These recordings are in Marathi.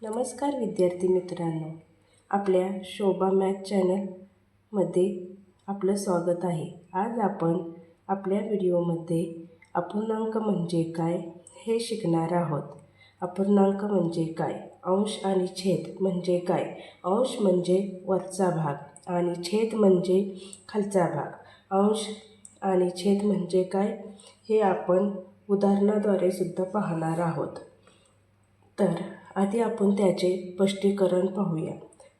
नमस्कार विद्यार्थी मित्रांनो, आपल्या शोभा मॅथ चॅनलमध्ये आपलं स्वागत आहे। आज आपण आपल्या व्हिडिओमध्ये अपूर्णांक म्हणजे काय हे शिकणार आहोत। अपूर्णांक म्हणजे काय, अंश आणि छेद म्हणजे काय। अंश म्हणजे वरचा भाग आणि छेद म्हणजे खालचा भाग। अंश आणि छेद म्हणजे काय हे आपण उदाहरणाद्वारे सुद्धा पाहणार आहोत। तर आधी आपण त्याचे स्पष्टीकरण पाहूया।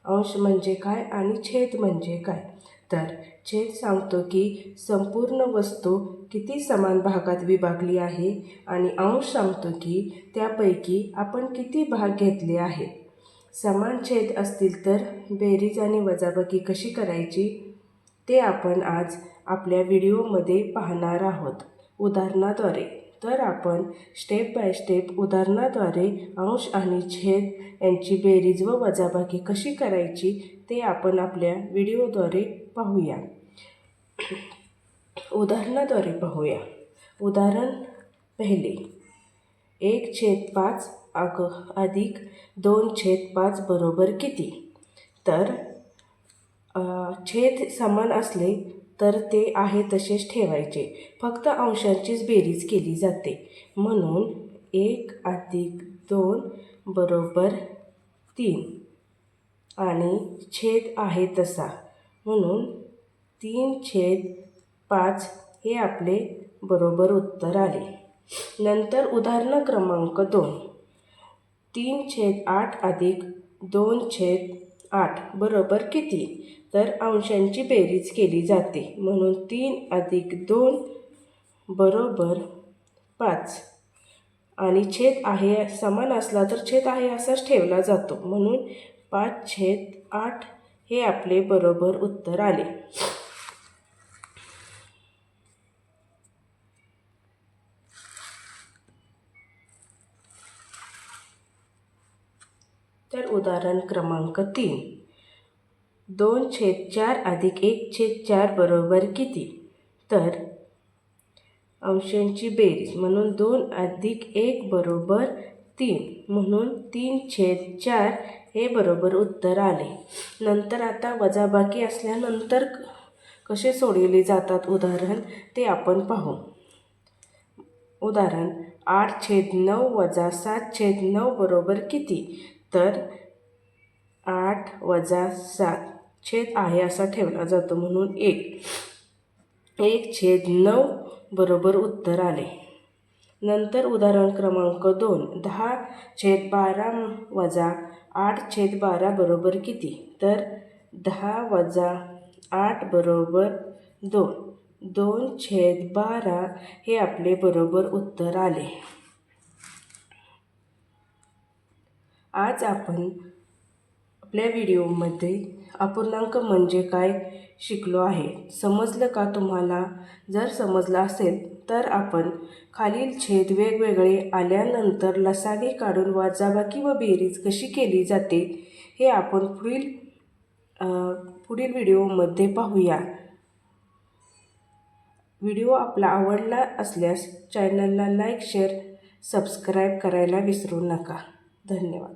अंश म्हणजे काय आणि छेद म्हणजे काय। तर छेद सांगतो की संपूर्ण वस्तू किती समान भागात विभागली आहे आणि अंश सांगतो की त्यापैकी आपण किती भाग घेतले आहेत। समान छेद असतील तर बेरीज आणि वजाबाकी कशी करायची ते आपण आज आपल्या व्हिडिओमध्ये पाहणार आहोत उदाहरणाद्वारे। तर आपण स्टेप बाय स्टेप उदाहरणाद्वारे अंश आणि छेद यांची बेरीज व वजाबाकी कशी करायची ते आपण आपल्या व्हिडिओद्वारे पाहूया। उदाहरणाद्वारे पाहूया। उदाहरण पहिले, 1/5 अधिक 2/5 बरोबर किती। तर छेद समान असले तर ते आहे तसेच ठेवायचे, फक्त अंशांचीच बेरीज केली जाते। म्हणून 1 अधिक 2 बरोबर 3 आणि छेद आहे तसा, म्हणून 3/5 हे आपले बरोबर उत्तर आले। नंतर उदाहरण क्रमांक 2, 3/8 अधिक 2/8 बरोबर किती। तर अंशांची बेरीज केली जाते, म्हणून 3 अधिक 2 बरोबर 5 आणि छेद आहे समान असला तर छेद आहे असाच ठेवला जातो, म्हणून 5/8 हे आपले बरोबर उत्तर आले। तर उदाहरण क्रमांक 3, 2/4 अधिक 1/4 बरोबर किती। तर अंशांची बेरीज, म्हणून 2 अधिक 1 बरोबर 3, म्हणून 3/4 हे बरोबर उत्तर आले। नंतर आता वजाबाकी असल्यानंतर कसे सोडवले जातात उदाहरण ते आपण पाहू। उदाहरण 8/9 वजा 7/9 बरोबर किती। तर 8 वजा 7 छेद आहे असा ठेवला जातो, म्हणून 1/9 बरोबर उत्तर आले। नंतर उदाहरण क्रमांक 2, 10/12 वजा 8/12 बरोबर किती। तर 10 वजा 8 बरोबर 2, 2/12 हे आपले बरोबर उत्तर आले। आज आपण आपल्या व्हिडिओमध्ये अपूर्णांक म्हणजे काय शिकलो आहे। समजलं का तुम्हाला? जर समजलं असेल तर आपण खालील छेद वेगवेगळे आल्यानंतर लसावी काढून वजाबाकी व बेरीज कशी केली जाते हे आपण पुढील व्हिडिओमध्ये पाहूया। व्हिडिओ आपला आवडला असल्यास चॅनलला लाईक, शेअर, सबस्क्राईब करायला विसरू नका। धन्यवाद।